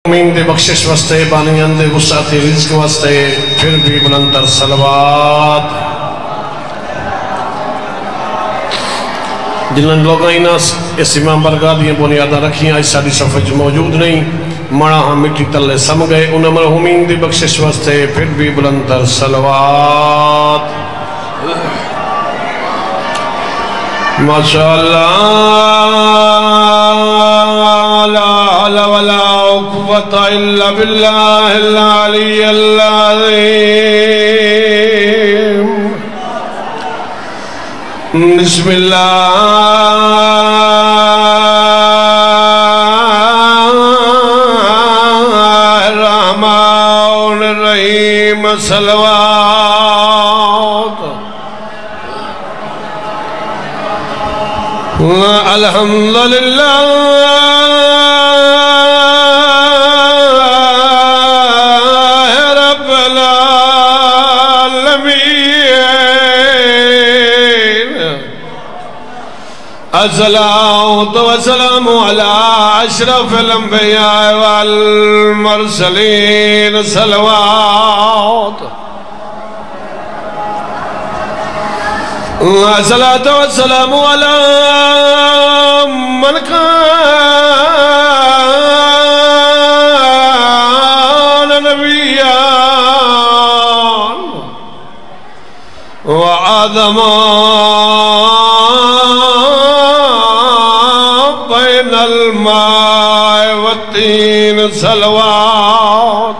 امین دے بخشش واسطے بانیان دے وسعت رزق واسطے پھر بھی بلندر صلوات جنہاں لوگاں ہی ناس اس امام برگاہ دیاں بنیاداں رکھیاں اس ساری صفحہ موجود نہیں مڑا ہاں مٹی تلے سم گئے انہاں مرحومین دی بخشش واسطے پھر بھی بلندر صلوات ماشاءاللہ لا حول ولا قوة الا بالله العلي العظيم بسم الله الرحمن الرحيم صلوات الحمد لله رب العالمين الصلاة والسلام على أشرف الأنبياء والمرسلين صلوات الصلاة والسلام على من كان نبيا وآدم بين الماء والطين صلوات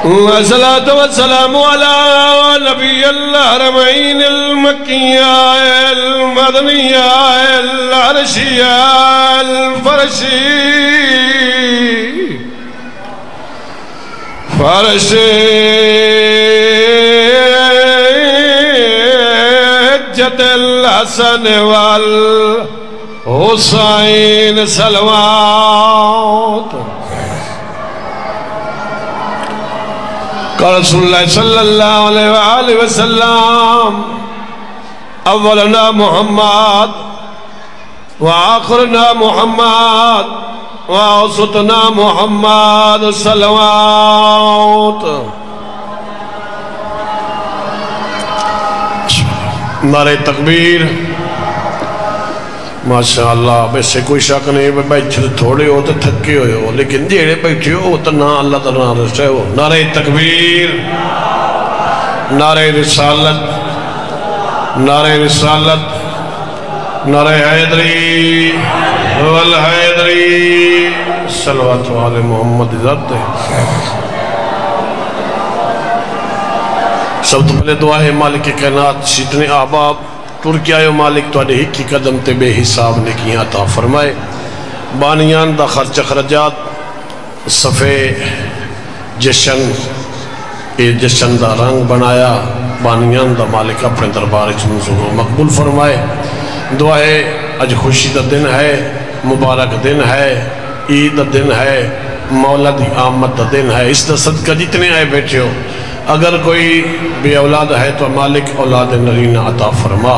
الصلاة والسلام على نبي الحرمين المكية المدنية العرشية الفرشي جد الحسن والحسين صلوات قال رسول الله صلى الله عليه وآله وسلم أولنا محمد وآخرنا محمد وأوسطنا محمد صلوات نعرہ تکبیر ماشاءاللہ ویسے کوئی شک نہیں بیٹھے تھوڑے ہو تو تھکے ہوئے ہو لیکن جیڑے بیٹھے ہو تو نہ اللہ تعالیٰ رسے ہو نعرہ تکبیر نعرہ رسالت نعرہ رسالت نعرہ حیدری والحیدری صلوات علی محمد ذات سب تو پہلے دعا ہے مالک کائنات جتنے احباب ترکی آئے مالک تو اڈے ہی قدم تے بے حساب نے کی عطا فرمائے بانیان دا خرچ خرجات صفے جشن اے جشن دا رنگ بنایا بانیان دا مالک اپنے دربار منظور و مقبول فرمائے دعا ہے اج خوشی دا دن ہے مبارک دن ہے عید دا دن ہے مولا دی آمد دا دن ہے اس دا صدقہ جتنے آئے بیٹھے ہو اگر کوئی بے اولاد ہے تو مالک اولاد نرینہ عطا فرما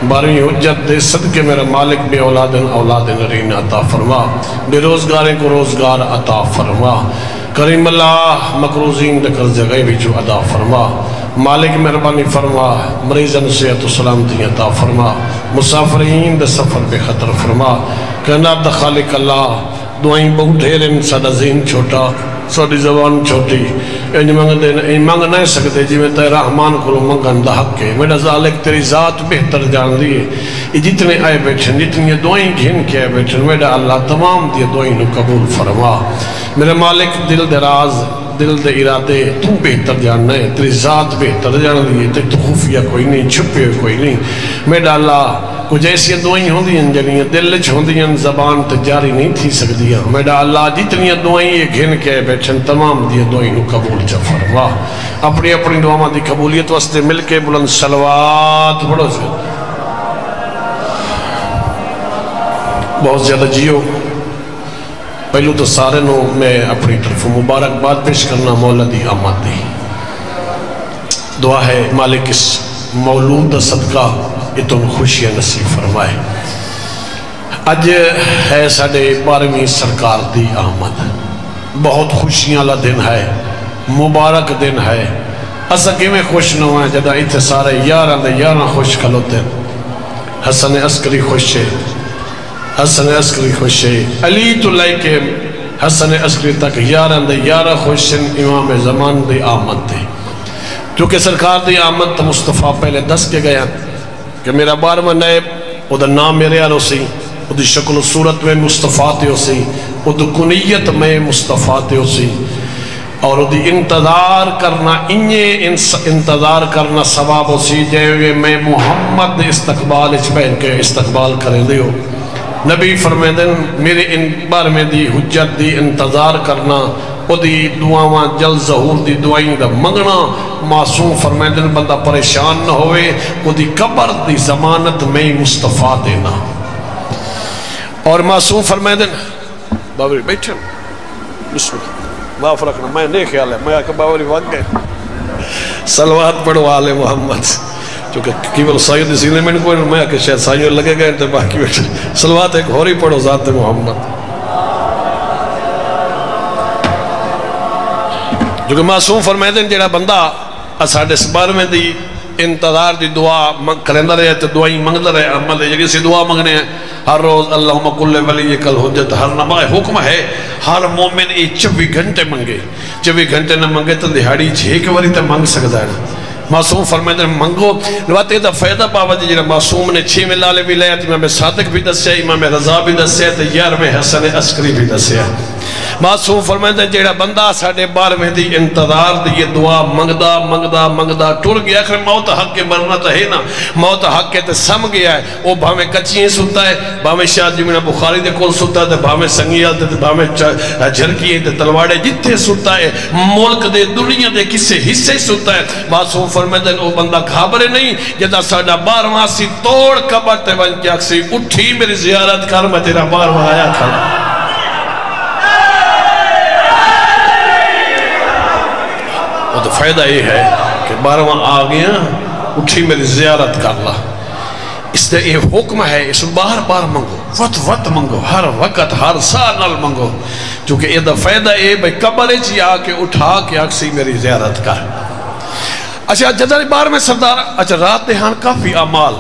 بارہویں حجت دے صدقے میرا مالک بے اولاد نرینہ عطا فرما بے روزگاریں کو روزگار عطا فرما کریم اللہ مقروضین دے قرض غیبی جو عطا فرما مالک مہربانی فرما مریضن صحت و سلامتی عطا فرما مسافرین دے سفر بے خطر فرما کائنات دا خالق اللہ دعائیں بہت ڈھیریں سادہ ذہن چھوٹا سوڑی زبان چھوٹی این مانگ نہیں سکتے جی میں تے رحمان کو منگن دا حق ہے میرا ذالک تیری ذات بہتر جان دیئے یہ جتنے آئے بیٹھن جتنے دعائیں گھن کے آئے بیٹھن میرا اللہ تمام دیئے دعائیں نو قبول فرما میرے مالک دل دے راز دل دے ارادے تو بہتر جاننا ہے تیری ذات بہتر جان دیئے تے تو خفیہ کوئی نہیں چھپے کوئی نہیں میرا اللہ کچھ ایسی دعائیں ہوں دیئے جنہیں دل چھوں دیئے زبان تے جاری نہیں تھی سکدیاں میرا اللہ جتنی دعائیں یہ گھن کے بیٹھن تمام دیئے دعائیں نو قبول چا فرما اپنی اپنی دعاں دی قبولیت واسطے مل کے بلند صلوات پڑھو سے بہت زیادہ جیو پہلو تو سارے نو میں اپنی طرف مبارک بات پیش کرنا مولا دی آمد دی دعا ہے مالک اس مولود صدقہ اتن خوشیاں نصیب فرمائے اج ہے ساڑے 12ویں سرکار دی آمد، بہت خوشیاں والا دن ہے، مبارک دن ہے۔ اسا کیویں خوش نہ ہوئے جدا ایتھے سارے یاراں دے یاراں خوش کھلوتے، حسن عسکری خوش ہے، حسن عسکری خوش ہے، علی تو لے کے حسن عسکری تک یاراں دے یاراں خوش ہیں امام زمان دی آمد دی۔ کیونکہ سرکار دی آمد تو مصطفیٰ پہلے دس کے گیا کہ میرا 12واں نائب او دا نام میرے آلو سی، او دی شکل و صورت میں مصطفیٰ تے ہو سی، او دی کنیت میں مصطفیٰ تے ہو سی، اور دی انتظار کرنا انتظار کرنا ثواب ہو سی جے میں محمد استقبال اچ بہن کے استقبال کریں دیو۔ نبی فرمیدن میرے ان بار میں دی حجت دی انتظار کرنا، او دی دعاواں جل ظہور دی دعائیں دا منگنا، معصوم فرمیدن بندہ پریشان نہ ہوئے، او دی قبر دی ضمانت میں مصطفیٰ دینا۔ اور معصوم فرمیدن باوری بیٹھے بسم اللہ معاف رکھنا، میں نہیں خیال ہے، میں آکے باوری وقت گئے صلوات پڑھو آل محمد، چونکہ کیول سائیو دی سینے میں کوئی میں آکے شاید سائیو لگے گئے تو باقی بیٹھے صلوات ایک ہوری پڑھو ذات محمد۔ جو کہ معصوم فرمیدن جیڑا بندہ اساڑے اس بار میں دی انتظار دی دعا کرندہ رہے تو دعائیں منگدہ رہے، احمد جگہ سے دعا منگنے ہیں ہر روز اللہم کل ولی کل حجت، ہر نمائے حکم ہے ہر مومن 24 گھنٹے منگے، 24 گھنٹے نہ منگے تو دہاڑی 6 وری تے منگ سکتا ہے۔ معصوم فرمیدن منگو لواتے دا فیدہ پاوا جی جنہا معصوم نے 6 ملالے بھی لیا، امام صادق بھی دسیا، امام رضا بھی دسیا، تو 11 حسن عسکری بھی دسیا۔ معصوم فرمیدن جیڑا بندہ ساڑھے 12 دی انتظار دی یہ دعا منگدہ منگدہ منگدہ ٹر گیا، آخر موت حق کے مرنا تو ہے نا، موت حق کے تو سم گیا ہے، وہ بھامیں کچھیں ستا ہے، بھامیں شاہ جمعہ بخاری دے کول ستا ہے، بھامیں سنگیال دے، بھامیں جھرکیے دے تلواڑے جتے ستا ہے، ملک دے دنیا دے کسے حصے ستا ہے۔ معصوم فرمیدن وہ بندہ گھابرے نہیں، جدا ساڑھا 12واں سی توڑ قبر تے بن کے اکسی اٹھی میری زیارت کر میں تیرا 12واں آیا کھڑا۔ وہ تو فائدہ یہ ہے کہ 12واں آ گیا اٹھی میری زیارت کر لا۔ اس نے یہ حکم ہے، اس بار بار منگو، وقت منگو، ہر وقت ہر سال نال منگو، چونکہ یہ فائدہ یہ بھئی قبر چی آ کے اٹھا کے اکسی میری زیارت کر۔ اچھا جدہ بار میں سردار اچھا رات دہان کافی اعمال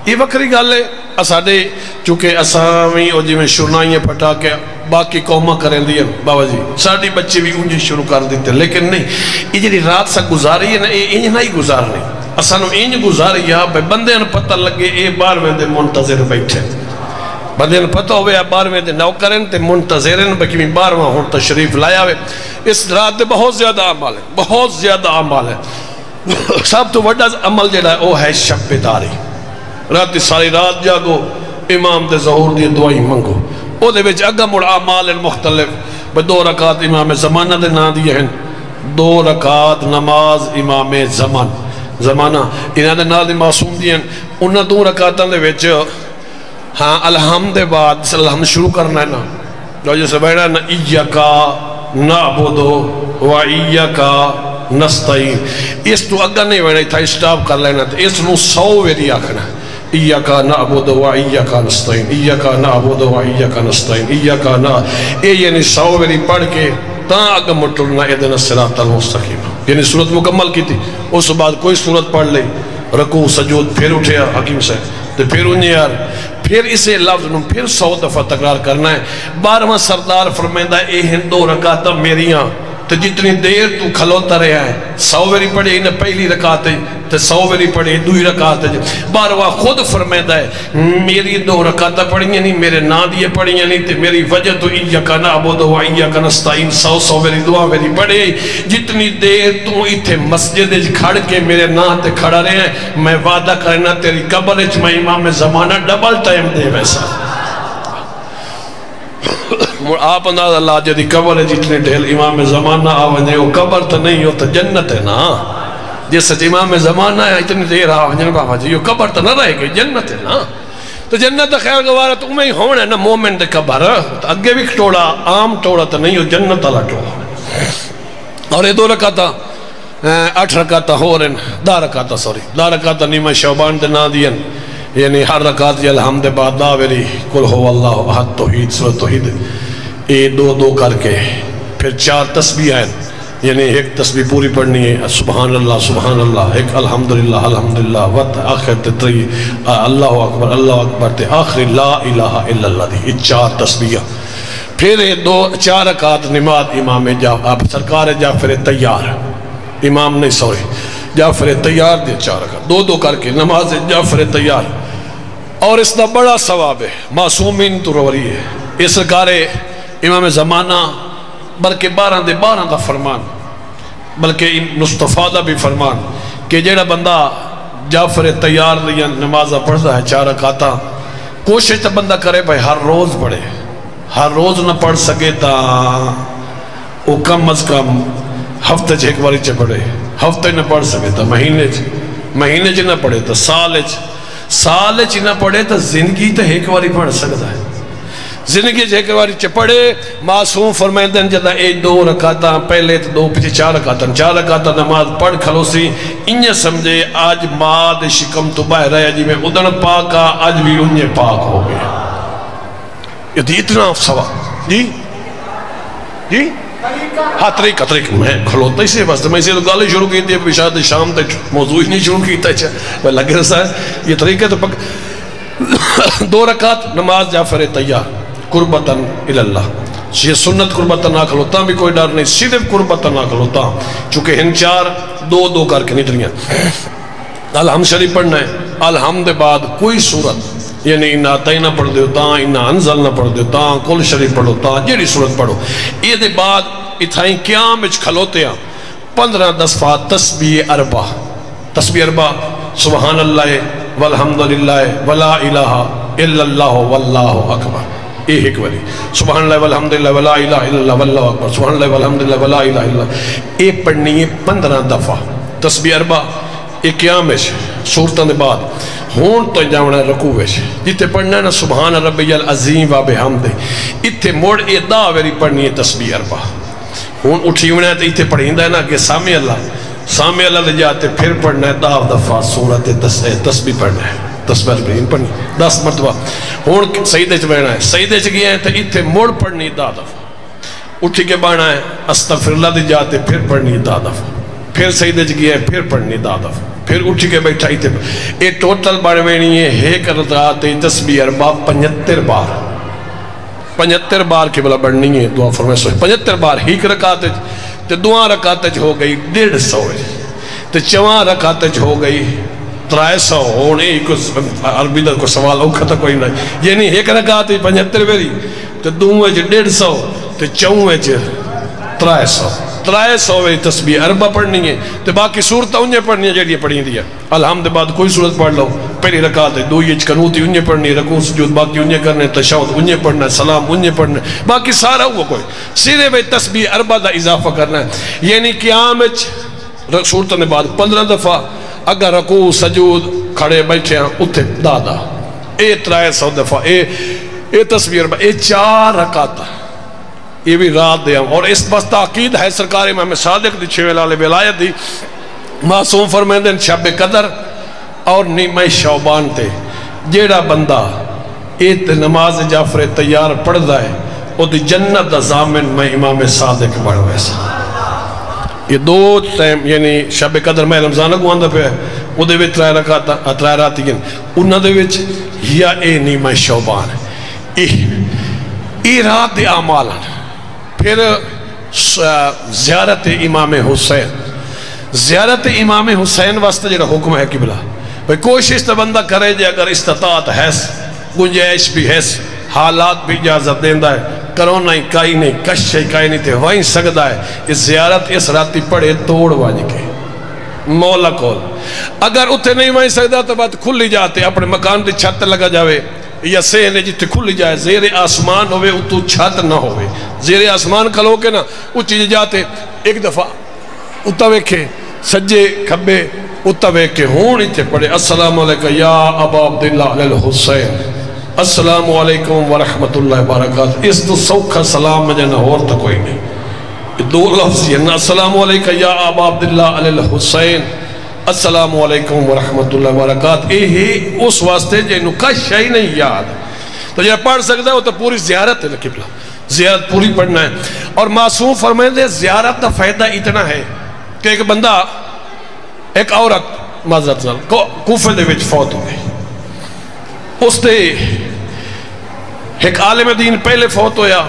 یہ وکری گل ہے اساڑے چونکہ اسامی اور جی میں شرنائیاں پٹا کے باقی قومہ کریں دیا بابا جی ساڑھی بچے بھی انجی شروع کر دیتے لیکن نہیں یہ جی رات سا گزاری ہے نا یہ نہیں گزارنی اسانو انج گزاری ہے بندے ان پتہ لگے اے بار میں دے منتظر بیٹھے بندے ان پتہ ہوئے بار میں دے نو کریں تے منتظرین بکی میں بار میں ہون تشریف لایا ہوئے اس رات دے بہت زیادہ عمال ہے بہت زیادہ عمال ہے سب تو وڈا عمل جڑا ہے وہ ہے شب داری رات ساری رات جاگو امام دے ظہور دی دعائیں منگو او دے وچ اگا مڑ اعمال مختلف بے 2 رکعت امام زمانہ دے نا دیے ہیں 2 رکعت نماز امام زمانہ انہاں دے نا دی معصوم دی ہیں انہاں 2 رکعتاں دے وچ ہاں الحمد بعد الحمد شروع کرنا ہے نا جو جیسے بیٹھا نا ایاکا نعبدو و ایاکا نستعین اس تو اگا نہیں بیٹھا تھا اسٹاپ کر لینا اس نو 100 ویری آکھنا ہے ایاکا نعبدو و ایاکا نستعین ایاکا نعبدو و ایاکا نستعین ایاکا اے یعنی 100 ویری پڑھ کے تا اگا مٹلنا اذن الصراط المستقیم یعنی صورت مکمل کی تھی اس بعد کوئی صورت پڑھ لئی رکوع سجود پھر اٹھے حکیم سے تو پھر انہیں یار پھر اسے لفظ نو پھر 100 دفعہ تکرار کرنا ہے 12واں سردار فرمائندہ اے ہیں 2 رکعتاں میریاں تو جتنی دیر تو کھلوتا رہا ہے 100 ویری پڑھے انہیں پہلی رکعت ہے تو 100 ویری پڑھے 2 رکعت ہے 12واں خود فرمائندہ ہے میری 2 رکعتیں پڑھیں نہیں میرے نا دیے پڑھیں نہیں تو میری وجہ تو ایاکا نعبدو و ایاکا نستعین 100 ویری دعا ویری پڑھے جتنی دیر تو ایتھے مسجد کھڑ کے میرے نا تے کھڑا رہے ہیں میں وعدہ کرنا تیری قبر اچ میں امام زمانہ ڈبل ٹائم دے ویسا آپ انداز اللہ جدی قبر ہے جتنے ڈھیل امام زمانہ آونے وہ قبر تو نہیں ہو تو جنت ہے نا جس سچ امام زمانہ ہے اتنی دیر آونے بابا جی یہ قبر تو نہ رہے گی جنت ہے نا تو جنت خیر گوارا تو میں ہی ہونا ہے نا مومن دے قبر تو اگے بھی ٹوڑا عام ٹوڑا تو نہیں ہو جنت اللہ ٹوڑا اور یہ 2 رکعتاں 8 رکعتاں ہو رہے ہیں 10 رکعتاں سوری 10 رکعتاں نیمہ شعبان دے نا دین یعنی ہر رکعت یہ الحمد بعد داوری قل هو اللہ احد توحید سورۃ توحید یہ دو دو کر کے پھر 4 تسبیح ہیں، یعنی ایک تسبیح پوری پڑھنی ہے سبحان اللہ، ایک الحمدللہ وقت آخر تری اللہ اکبر تے آخری لا الہ الا اللہ دی، یہ 4 تسبیح. پھر 4 رکعت نماز امام سرکار جعفر طیار، امام نہیں سوری جعفر طیار دے 4 رکعت 2 کر کے نماز جعفر طیار. اور اس دا بڑا ثواب ہے، معصومین تو روری ہے، یہ سرکار امام زمانہ بلکہ 12 دا فرمان، بلکہ مصطفیٰ دا بھی فرمان کہ جیڑا بندہ جعفر طیار دیا نماز پڑھتا ہے 4 رکعت، کوشش تا بندہ کرے بھائی ہر روز پڑھے، ہر روز نہ پڑھ سکے تا وہ کم از کم ہفتہ 1 باری چے پڑھے، ہفتہ نہ پڑھ سکے تا مہینے چے نہ پڑھے تا سال چے نہ پڑھے تا زندگی تا 1 باری پڑھ سکتا ہے، زندگی 1 باری چے پڑھے. معصوم فرمائندن جدہ 2 رکعت پہلے تو 2 پیچھے 4 رکعت نماز پڑھ کھلو سی انہیں سمجھے آج ماد شکم تو باہر رہے جی میں ادھن پاکا آج بھی انہیں پاک ہو گیا. یہ دی اتنا ثواب جی ہاں طریقہ میں کھلوتا ہی سے بس میں اسے تو گالے شروع کی تھی شاید شام تک موضوع ہی نہیں شروع کی تھا لگے رسا ہے یہ طریقہ تو 2 رکعت نماز جعفر طیار قربتاً الاللہ، یہ سنت قربتاً نہ کھلوتا بھی کوئی ڈر نہیں، صرف قربتاً نہ کھلوتا چونکہ ہن 4 2 کر کے نہیں دریاں. الحمد شریف پڑھنا ہے، الحمد بعد کوئی صورت یعنی انہا تائی نہ پڑھ دیتا، انہا انزل نہ پڑھ دیتا، کل شریف پڑھوتا، جیڑی صورت پڑھو. یہ دے بعد اتھائیں قیام اچھ کھلوتے ہیں 15 دفعہ تسبیح اربع سبحان اللہ والحمدللہ ولا الہ الا اللہ واللہ اکبر، یہ ایک ولی سبحان اللہ والحمدللہ ولا الہ الا اللہ واللہ اکبر، سبحان اللہ والحمدللہ ولا الہ الا اللہ، یہ پڑھنی ہے 15 دفعہ تسبیح اربع. یہ قیام ہے صورتوں دے بعد ہون تو جاؤنا رکوع ہے جتے پڑھنا ہے نا سبحان ربی العظیم و بحمدہ، اتھے موڑ یہ دعویری پڑھنی ہے تسبیح اربع. ہون اٹھی ہونا ہے تو اتھے پڑھیں ہے نا کہ سامع اللہ دے جاتے پھر پڑھنا ہے 10 دفعہ سورت تسبیح پڑھنا ہے، تسبیح اربعین پڑھنی 10 مرتبہ. ہون سجدے چ بیٹھنا ہے، سجدے چ گیا ہے تو اتھے موڑ پڑھنی 10 دفعہ، اٹھی کے بانا ہے استغفر اللہ دے جاتے پھر پڑھنی 10 دفعہ، پھر سجدے چ گیا ہے پھر پڑھنی 10 دفعہ، پھر اٹھی کے بیٹھا ہی تھے. یہ ٹوٹل بڑھ میں نہیں ہے ایک رکعت تسبیح اربع 75 بار کی بلا بڑھنی ہے. دعا فرمائے سوئے 75 بار ایک رکعت تے 2 رکعت ہو گئی 150 تے 4 رکعت ہو گئی 300. ہونے عربی دا کو سوال اوکھا تھا کوئی نہیں، یعنی ایک رکعت 75 بیری تے 2 150 تے 4 300 وی تسبیح اربع پڑھنی ہے. تے باقی صورتیں انہیں پڑھنی ہے جڑی پڑھیں دیا. الحمد بعد کوئی صورت پڑھ لو، پہلی رکعت ہے 2 قنوت انہیں پڑھنی ہے، رکوع سجود باقی انہیں کرنے، تشہد انہیں پڑھنا ہے، سلام انہیں پڑھنا ہے، باقی سارا وہ کوئی صرف تسبیح اربع دا اضافہ کرنا ہے. یعنی قیام صورتوں نے بعد 15 دفعہ، اگر رکوع سجود کھڑے بیٹھے ہیں اتھے دادا 300 دفعہ اے تسبیح اربع، 4 رکعت یہ بھی رات دیا. اور اس بس تاقید ہے سرکار امام صادق دی 6 لال ولایت دی. معصوم فرمائندن شب قدر اور نیمہ شعبان تے جیڑا بندہ ایت نماز جعفر طیار پڑھ ہے او دی جنت دا ضامن میں امام صادق بڑھ ویسا. یہ 2 ٹائم یعنی شب قدر میں رمضان کو آندہ پہ او دے وچ 3 رات گن انہاں دے وچ یا اے نیمہ شعبان ای رات دے اعمال. پھر زیارت امام حسین، زیارت امام حسین واسطہ جڑا حکم ہے قبلہ بھئی کوشش تو بندہ کرے جے اگر استطاعت ہے گنجائش بھی ہے حالات بھی اجازت دیندہ ہے کرونا ہی کائی نہیں کشش ہی کائی نہیں تھے وہیں سکتا ہے اس زیارت اس راتی پڑے توڑ واجی کے مولا کول. اگر اتھے نہیں وہیں سکتا تو بات کھلی جاتے اپنے مکان دی چھت لگا جاوے یا سینے جتے کھلی جائے زیر آسمان ہوئے اتو چھت نہ ہوئے زیر آسمان کھلو کے نا اچھی جاتے ایک دفعہ اتا ویکھے سجے کھبے اتا ویکھے ہون ہی تھے پڑے السلام علیکم یا ابا عبداللہ علیہ الحسین السلام علیکم ورحمت اللہ وبرکاتہ. اس تو سوکھا سلام مجھے نہ اور تا کوئی نہیں. 2 لفظ یہ نا السلام علیکم یا ابا عبداللہ علیہ الحسین السلام علیکم ورحمت اللہ وبرکاتہ. یہ اس واسطے جنہوں کا شئی نہیں یاد تو جب پڑھ سکتا ہے وہ تو پوری زیارت ہے قبلہ زیارت پوری پڑھنا ہے. اور معصوم فرمائے دے زیارت کا فائدہ اتنا ہے کہ ایک بندہ ایک عورت معذرت نال کوفے دے وچ فوت ہو گئی. اس دے ایک عالم دین پہلے فوت ہویا.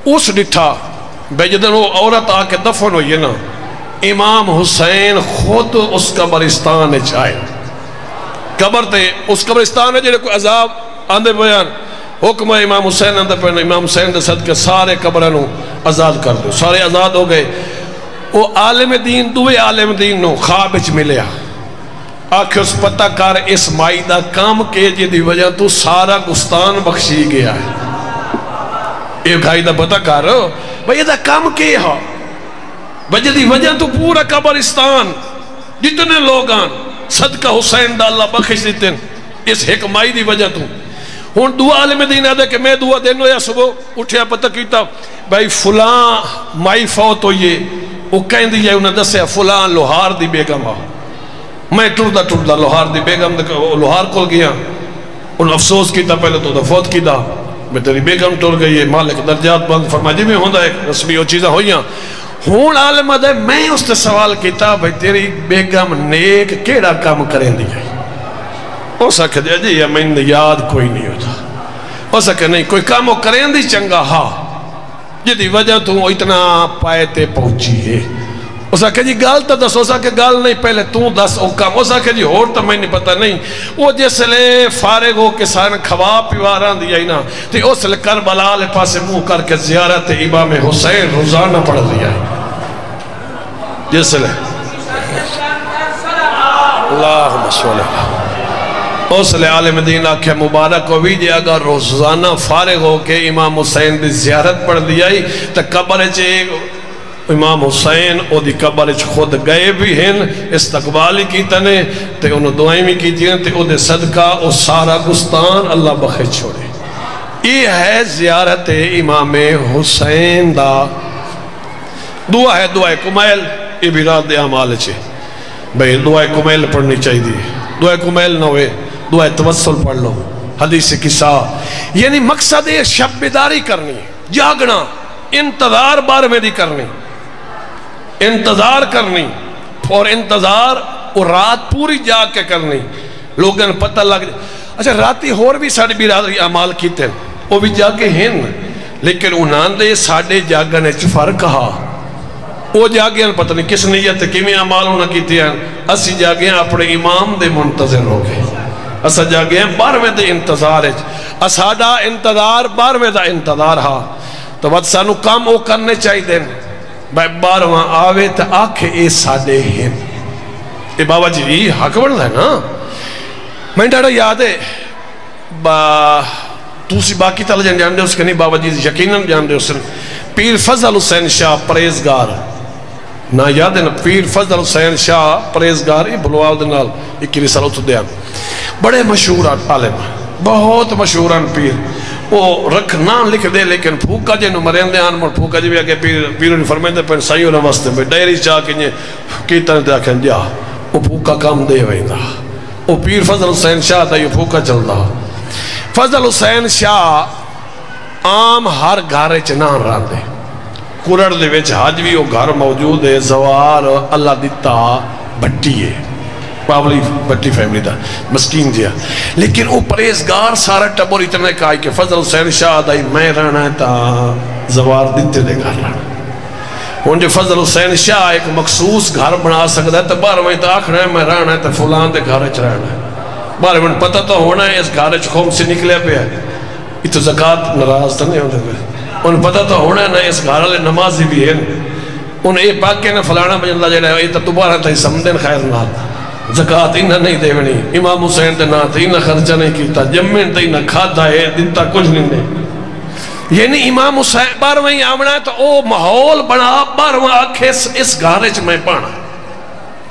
اس ڈٹھا بے جدن وہ عورت آ کے دفن ہوئی ہے نا امام حسین خود اس قبرستان چاہے قبر تے اس قبرستان ہے جنہیں کوئی عذاب آندے بیان حکم ہے امام حسین آندے پہنے امام حسین دے صدقے سارے قبرانوں آزاد کر دو. سارے آزاد ہو گئے. وہ عالم دین دوے عالم دین نو خواب اچ ملیا آکھے اس پتہ کر اس مائی دا کام کے جدی وجہ تو سارا گستان بخشی گیا ہے. یہ گھائی دا پتہ کر بھئی یہ دا کام کے ہاں جدی وجہ تو پورا قبرستان جتنے لوگان صدقہ حسین دا اللہ بخش دیتے ہیں اس حکمائی دی وجہ تو. ہون دعا عالم دین آدھے کہ میں دعا دینو یا صبح اٹھیا پتہ کیتا بھائی فلان مائی فوت ہوئیے وہ کہیں دی جائے انہیں دسیا فلان لوہار دی بیگم آ. میں ٹردہ لوہار دی بیگم لوہار کھول گیا. انہیں افسوس کیتا پہلے تو دا فوت کیتا میں تیری بیگم ٹر گئی ہے مالک درجات بند فرما جی میں ہوندہ ایک رسمی وہ چیزیں ہوئیاں. ہون عالم آدھے میں اس تے سوال کیتا بھائی تیری بیگم نیک کیڑا کام کریں دی گئی. ہو سکے دیا جی یا میں یاد کوئی نہیں ہوتا. ہو سکے نہیں کوئی کام وہ کریں دی چنگا ہاں جدی وجہ تو اتنا پائے تے پہنچی ہے. ہو سکے جی گال تا دس ہو سکے گال نہیں پہلے تو دس او کام ہو سکے جی ہور تا میں نہیں پتا نہیں. وہ جس لے فارغ ہو کے سارن کھوا پیواران دیا ہی نا تے اس لے کربلا لے پاسے منہ کر کے زیارت امام حسین روزانہ پڑھ دیا ہے. جس لے اللہم صلی اللہ اس لئے عالم دین آکھے مبارک ہوئی جی اگر روزانہ فارغ ہو کے امام حسین دی زیارت پڑھ دیائی تو قبر چے امام حسین او دی قبر چے خود گئے بھی ہیں استقبالی کی تنے تے انہوں دعائیں بھی کی تیئے تے او دے صدقہ او سارا گستان اللہ بخش چھوڑے. یہ ہے زیارت امام حسین دا. دعا ہے دعائے کمیل یہ بھی رات دے عمال چھے بھئی دعائے کمیل پڑھنی چاہی دی. دعائے کمیل نہ ہوئے دعائے توسل پڑھ لو حدیث قصہ یعنی مقصد ہے شب بیداری کرنی جاگنا انتظار بار میں دی کرنی انتظار کرنی اور انتظار اور رات پوری جاگ کے کرنی لوگوں نے پتہ لگ جائے. اچھا راتی ہور بھی ساڑھے برادری عمال کیتے ہیں وہ بھی جاگے ہیں لیکن انہاں دے ساڑھے جاگنے چھ فرق ہا. وہ جاگے ہیں پتہ نہیں کس نیت کیمیں عمال ہونا کیتے ہیں. اسی جاگے ہیں اپنے امام دے منتظر ہو گئے. اسا جاگے ہیں بارویں دے انتظار ہے. اساڑا انتظار بارویں دا انتظار ہا تو بات سانو کام او کرنے چاہی دیں بھائی بارویں آوے تا آکھے اے ساڑے ہیں. اے بابا جی حق بڑھ ہے نا. میں ڈاڑا یاد ہے توسی باقی تالہ جان دے اس کے نہیں بابا جی یقیناً جان دے اس نے پیر فضل حسین شاہ پریزگار نا یاد ہے نا پیر فضل حسین شاہ پریزگار یہ بلوال دنال ایک رسالہ تو دیا بڑے مشہور عالم بہت مشہوران پیر وہ رکھ نام لکھ دے لیکن پھوکا جے نو مرین دے آن مر پھوکا جے بھی آگے پیروں نے فرمائیں دے پہن سائیوں نے واسطے میں ڈائری چاہ کے نئے کیتا نے دے آکھیں جا وہ پھوکا کام دے ہوئیں دا وہ پیر فضل حسین شاہ تا یہ پھوکا چل دا. فضل حسین شاہ عام ہر گھارے چنان ران دے کورڑ دے ویچ حاجوی وہ گھر موجود ہے زوار اللہ دیتا بھٹی ہے پاولی بھٹی فیملی دا مسکین دیا لیکن وہ پریزگار سارا ٹبور اتنا کہا کہ فضل حسین شاہ دائی میں رہنا ہے تا زوار دیتے دے گھر رہنا. ان جو فضل حسین شاہ ایک مخصوص گھر بنا سکتا ہے تو بار میں تا آخر ہے میں رہنا ہے تا فلان دے گھر چ رہنا ہے. بار میں پتہ تو ہونا ہے اس گھر چ خوم سے نکلے پہ ہے یہ تو زکاة ناراض تو نہیں ہوتے پہ ان پتہ تو ہونا ہے نا اس گھر والے نمازی بھی ہیں ان اے پاک کے نا فلانا بجن اللہ جڑا ہے یہ تو دوبارہ تا سمدن خیر نہ زکاة انہا نہیں دے ونی امام حسین تے نہ تے انہا خرچہ نہیں کیتا جمین تے انہا کھاتا ہے دیتا کچھ نہیں دے. یعنی امام حسین بارویں آمنا ہے تو او ماحول بڑا بارویں آکھے اس گھارے چ میں پانا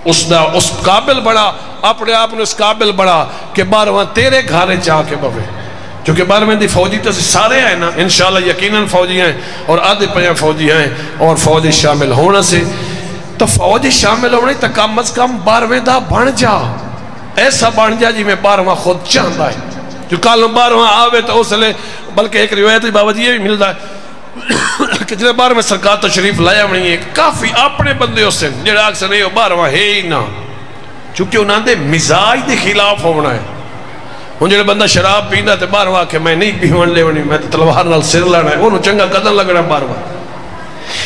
اس قابل بڑا اپنے آپ نے اس قابل بڑا کہ بارویں تیرے گھارے چاہ کے بوے چونکہ بارویں دی فوجی تو سارے ہیں نا انشاءاللہ یقیناً فوجی ہیں اور آدھے پہیاں فوجی ہیں اور فوجی شامل ہونا سے تو فوج شامل ہونے تو کم از کم 12ویں دا بن جا، ایسا بن جا جی میں 12واں خود چاہتا ہے، جو کل 12واں آوے تو اس لئے، بلکہ ایک روایت بابا جی یہ بھی ملتا ہے کہ جنہیں 12ویں سرکار تشریف لایا بنی ہے، کافی اپنے بندے اس سے جنہیں آگ سے نہیں ہو 12واں ہے ہی نہ، چونکہ انہاں دے مزاج دے خلاف ہونا ہے۔ ان جنہیں بندہ شراب پیندہ تے 12واں کہ میں نہیں پیون لے ونی، میں تلوار نال سر لانا ہے، انہوں چنگا قدم لگنا 12واں۔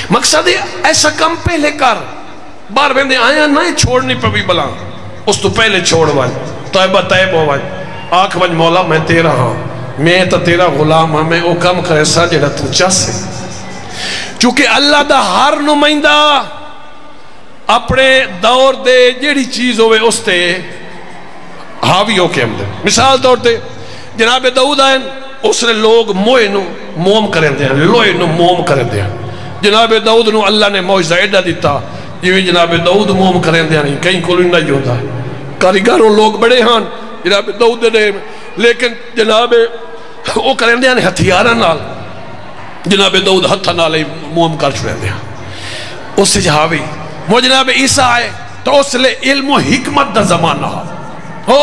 مقصد ہے ایسا کم پہلے کر، 12ویں دے آیا نہ چھوڑنی پہ بھی بلا، اس تو پہلے چھوڑ وائے، طیبہ طیب ہو وائے، آنکھ بج مولا میں تیرا ہاں، میں تا تیرا غلام ہاں، میں او کم کرے سا جڑا تو چاہے۔ چونکہ اللہ دا ہر نمائندہ اپنے دور دے جیڑی چیز ہوئے اس تے حاوی ہو کے ہم دے۔ مثال طور تے جناب داؤد آئین، اس نے لوگ موئے نو موم کریں دے ہیں، لوئے نو موم کریں دے ہیں۔ جناب داؤد نو اللہ نے معجزہ ایڈا دیتا، یہ جناب داؤد موم کریں دے ہیں، کہیں کوئی نہیں ہوتا ہے۔ کاریگروں لوگ بڑے ہیں جناب داؤد نے، لیکن جناب وہ کریں دے ہیں ہتھیارہ نال، جناب داؤد ہتھا نال موم کر چھوڑیں دے ہیں۔ اس سے جہاوی وہ جناب عیسیٰ آئے تو اس لئے علم و حکمت دا زمانہ او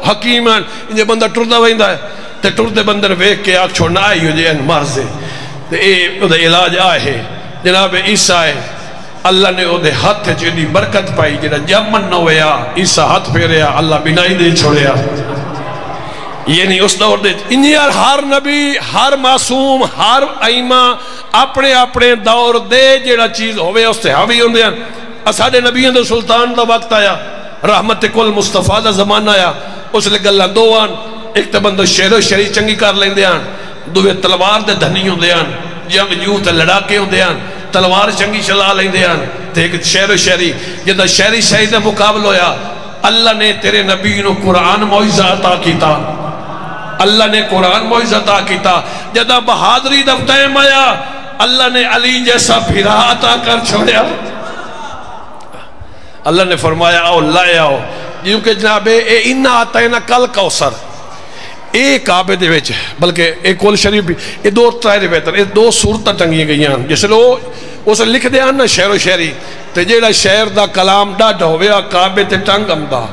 حکیم ہیں، انجھے بندہ ٹردہ ویندہ ہے تے ٹردے بندر ویک کے آنکھ چھوڑنا آئی ہو جائے ان مرضے تے او دے علاج آئے جناب عیسیٰ آئے، اللہ نے او دے ہاتھ چیدی برکت پائی، جنہ جمن نہ ہویا عیسیٰ ہاتھ پھیریا، اللہ بنائی دے چھوڑیا۔ یعنی اس دور دے انجھے ہر نبی، ہر معصوم، ہر ائمہ اپنے اپنے دور دے جیڑا چیز ہوئے اس سے حاوی ہوں دے ہیں۔ اساڑے نبیوں دے سلطان دا وقت آیا، رحمت کل مصطفیٰ دا زمان آیا، اس لئے گلہ دو آن، ایک تا بندو شہر و شہری چنگی کر لیں دے آن، دوے تلوار دے دھنی ہوں دے آن، جنگ جو تے لڑاکے ہوں دے آن، تلوار چنگی چلا لیں دے آن، تے ایک شہر و شہری جدہ شہری شہری دے مقابل ہویا، اللہ نے تیرے نبی نو قرآن معجزہ عطا کیتا، اللہ نے قرآن معجزہ عطا کیتا، جدہ بہادری دفتائم آیا، اللہ نے علی جیسا پھرا عطا کر چھوڑیا۔ اللہ نے فرمایا آؤ لائے آؤ، کیونکہ جناب اے انہا آتا ہے نا کل کوثر، اے کعبے دے ویچ بلکہ ایک کول شریف بھی، اے دو ترائے بہتر، اے دو صورتہ ٹنگی گئی ہیں، جیسے لو اسے لکھ دے آن نا شہر و شہری، تے جیڑا شہر دا کلام ڈاڈا ہویا کعبے تے ٹنگ امدہ،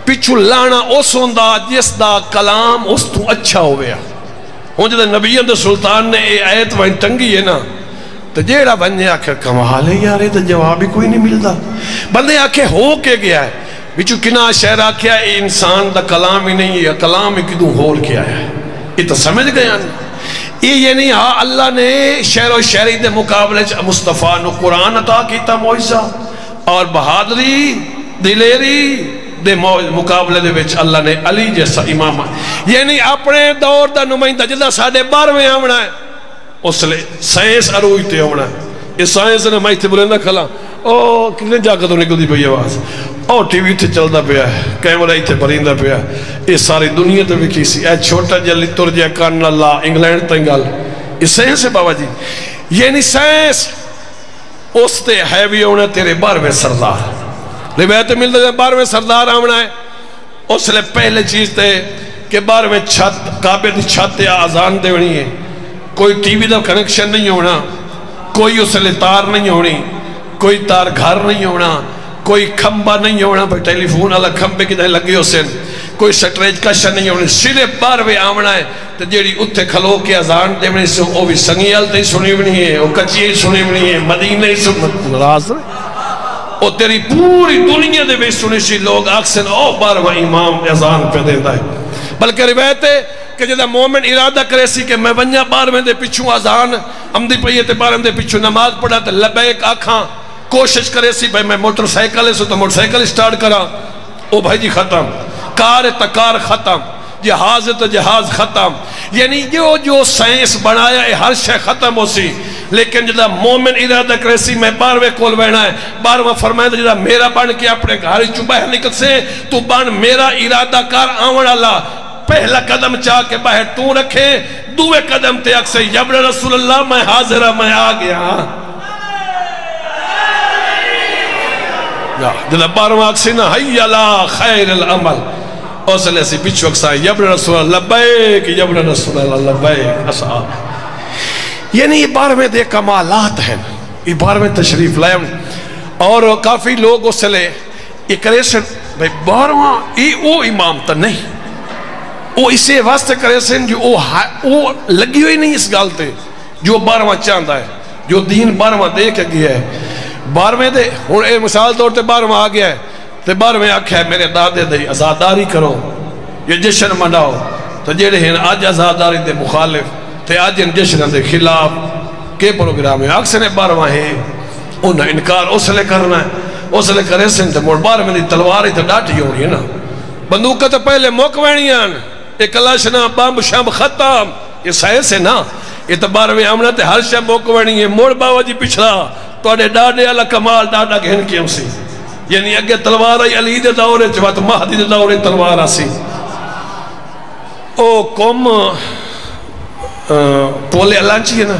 پچھو لانا اس ہوندہ جس دا کلام اس تو اچھا ہویا۔ ہوں جدہ نبیان دا سلطان نے اے آیت وہاں ٹنگی ہے نا، تو جیڑا بندے آکھر کمال ہے یار، تو جواب ہی کوئی نہیں ملتا، بندے آکھے ہو کے گیا ہے، بچو کنا شہر آکھیا اے انسان دا کلام ہی نہیں ہے، کلام ہی کدوں ہول کے آیا ہے، یہ تو سمجھ گیا نہیں۔ یہ نہیں ہاں اللہ نے شہر و شہری دے مقابلے مصطفیٰ نو قرآن عطا کیتا معجزہ، اور بہادری دلیری دے مقابلے دے وچ اللہ نے علی جیسا امام، یعنی اپنے دور دا نمائندہ جدہ ساڑھے 12ویں آمنا ہے، اس لئے سائنس اروئی تے ہونا ہے، اس سائنس نے مائی تے بلندہ کھلا، او کتنے جا کر تو نکل دی پئی آواز، او ٹی وی تے چل دا پیا ہے، کیمرہ تے بریندہ پیا ہے، یہ ساری دنیا تے بھی کیسی، اے چھوٹا جلی تر جائے کان اللہ انگلینڈ تنگل، یہ سائنس ہے بابا جی، یعنی سائنس اس تے ہے بھی ہونا تیرے 12ویں سردار، روایت ملتا ہے 12ویں سردار آمنا ہے، اس لئے پہلے چیز تے کہ 12ویں چھت کعبے دی چھت یا آزان دے ہونی ہے، کوئی ٹی وی دا کنیکشن نہیں ہونا، کوئی اس لئے تار نہیں ہونی، کوئی تار گھر نہیں ہونا، کوئی کھمبا نہیں ہونا، بھئی ٹیلی فون اللہ کھمبے کی دائیں لگی ہو سن، کوئی سٹریج کشن نہیں ہونی، صرف 12ویں آمنا ہے، تو جیڑی اتھے کھلو کے آزان دے ہونی سے وہ بھی سنگیال تے سنی ہونی ہے، وہ کچی سنی ہونی ہے، مدینہ سنی راز رہے، اور تیری پوری دنیا دے بھی سنی سی لوگ آکسن او 12واں امام آزان پہ دیندہ ہے، بلکہ روایت ہے کہ جدہ مومن ارادہ کرے سی کہ میں ونیا 12ویں دے پچھوں آزان امدی پہیے تے 12ویں دے پچھوں نماز پڑھا تے لبیک آکھاں کوشش کرے سی بھائی میں موٹر سائیکل ہے سو تو موٹر سائیکل سٹارٹ کرا، او بھائی جی ختم، کار تکار ختم، جہاز تو جہاز ختم، یعنی جو سائنس بنایا ہے ہر شے ختم ہو سی، لیکن جدہ مومن ارادہ کرے سی میں 12ویں کول بہنا ہے، 12واں فرمائے جدہ میرا بن کے اپنے گھاری چو باہر نکل سے تو بن میرا ارادہ کار آون اللہ، پہلا قدم چاہ کے باہر تو رکھے، دوے قدم تے اکسے یبر رسول اللہ میں حاضرہ میں آگیا، جدہ 12واں اکسے نا حی اللہ خیر العمل، اس لئے سی پچھو اکسائیں یبر رسول اللہ لبیک یبر رسول اللہ لبیک اصحاب، یعنی یہ 12ویں دے کمالات ہیں، یہ 12ویں تشریف لائے، اور کافی لوگ اس لئے کرے سن بھئی 12واں وہ امام تا نہیں، وہ اسے واسطے کرے سن جو وہ لگی ہوئی نہیں اس گالتے جو 12واں چاندہ ہے، جو دین 12واں دے کے گیا ہے 12ویں دے ہون اے مثال طور تے 12واں آ گیا ہے تے 12ویں آکھا ہے میرے دادے دے ازاداری کرو، یہ جشن مناؤ، تو جیڑے ہیں آج ازاداری دے مخالف تے آج ان جشن دے خلاف کے پروگرام ہے اکثر 12واں ہے انہیں انکار اس لئے کرنا ہے، اس لئے کرے سن تے موڑ 12ویں دی تلواری تے ڈاٹی ہو رہی ہے نا، بندوقہ تے پہلے موکوینیاں ایک کلاشنا بامب شام ختم، یہ سائنس ہے نا، یہ تو 12ویں آمنہ تے ہر شام موکوینی ہے، موڑ باوا جی پچھلا تو اڈے ڈاڈے اللہ کمال ڈاڈا گھن کیوں سی، یعنی اگے تلوار آئی علی دے دورے چوات مہدی دے دورے تلوار آسی، او قوم پولے اللہ چیئے نا،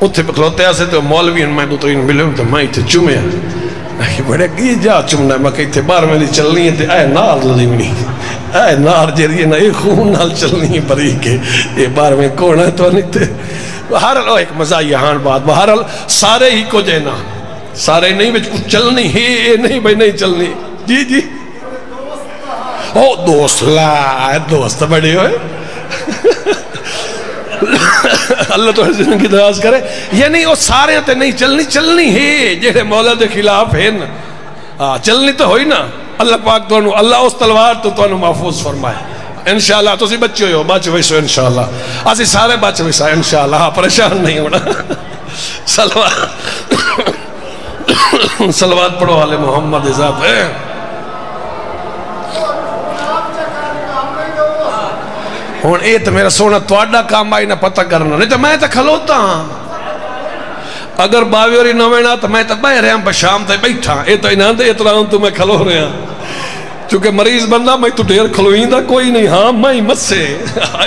اتھے پکلوتے آسے تو مولوی ان میں تو ملے ہوں تو میں تے چومیا، بڑے گی جا چومنا میں کہتے 12ویں دی چلنی ہے تے اے نار للیمنی، اے نار جریے نا اے خون نال چلنی ہے بری کے اے 12ویں کون ہے تو نہیں تے بہرحال ایک مزہ یہاں بات بہرحال سارے ہی کو جینا سارے نہیں بچ کچھ چلنی ہے نہیں بھئی نہیں چلنی جی جی او دوست لا دوست بڑے ہوئے اللہ تو زندگی دراز کرے یعنی وہ سارے تے نہیں چلنی ہے جیڑے مولا دے خلاف ہے نا چلنی تو ہوئی نا اللہ پاک تو اللہ اس تلوار تو محفوظ فرمائے انشاءاللہ تو سی بچے ہو بچ ویسو انشاءاللہ آسی سارے بچ ویسا انشاءاللہ پریشان نہیں ہونا صلوات پڑھو آل محمد ذات ہے ہون اے تو میرا سونا توڑا کام آئی نہ پتہ کرنا نہیں تو میں تو کھلوتا ہاں اگر باوی اور نوینا تو میں تو بہ رہے ہیں بشام تے بیٹھا اے تو انہاں دے اتنا ہوں تو میں کھلو رہے ہیں چونکہ مریض بندہ میں تو ڈیر کھلوئیں دا کوئی نہیں ہاں میں مت سے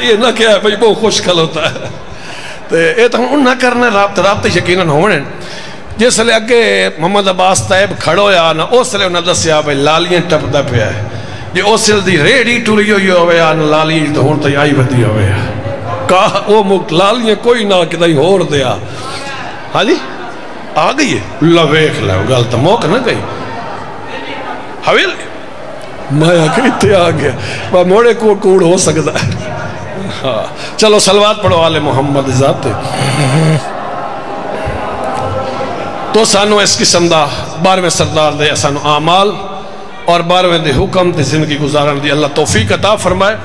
یہ نہ کیا ہے بھئی بہت خوش کھلوتا ہے تو اے تو ہم نہ کرنا رابطے یقیناً ہونے جس لئے اگے محمد عباس طیب کھڑو یا نا اس لئے انہوں دسیا بھئی لالیاں ٹپ دا پیا ہے جی اس لئے دی ریڈی ٹوری ہوئی ہوئے یا نا لالی تو ہون تو آئی بدی ہوئے کہا وہ مکت لالیاں کوئی نہ کدائی ہور دیا ہاں جی آ گئی ہے اللہ ویکھ لے غلط موقع نہ گئی حویل میں کہتے آ گیا وہ موڑے کو کوڑ ہو سکتا ہے چلو صلوات پڑھو آل محمد ذات تو سانو اس قسم دا 12ویں سردار دے سانو اعمال اور 12ویں دے حکم دے زندگی گزارن دی اللہ توفیق عطا فرمائے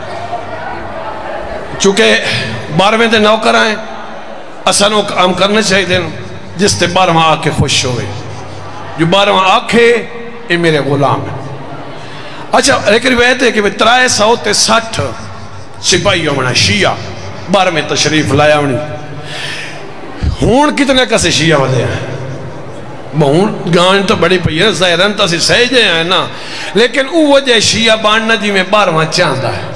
چونکہ 12ویں دے نوکر آئیں اسانو کام کرنے چاہیے دیں جس تے 12واں آکے خوش ہوئے جو 12واں آکے یہ میرے غلام ہیں اچھا ایک روایت ہے کہ 360 سپاہی ہونا شیعہ 12ویں تشریف لایا ہونی ہون کتنے کسے شیعہ ودے ہیں بہون گان تو بڑی پئی ہے ظاہران تو سہجے ہیں نا لیکن او وجہ شیعہ باننا جی میں 12واں چاندہ ہے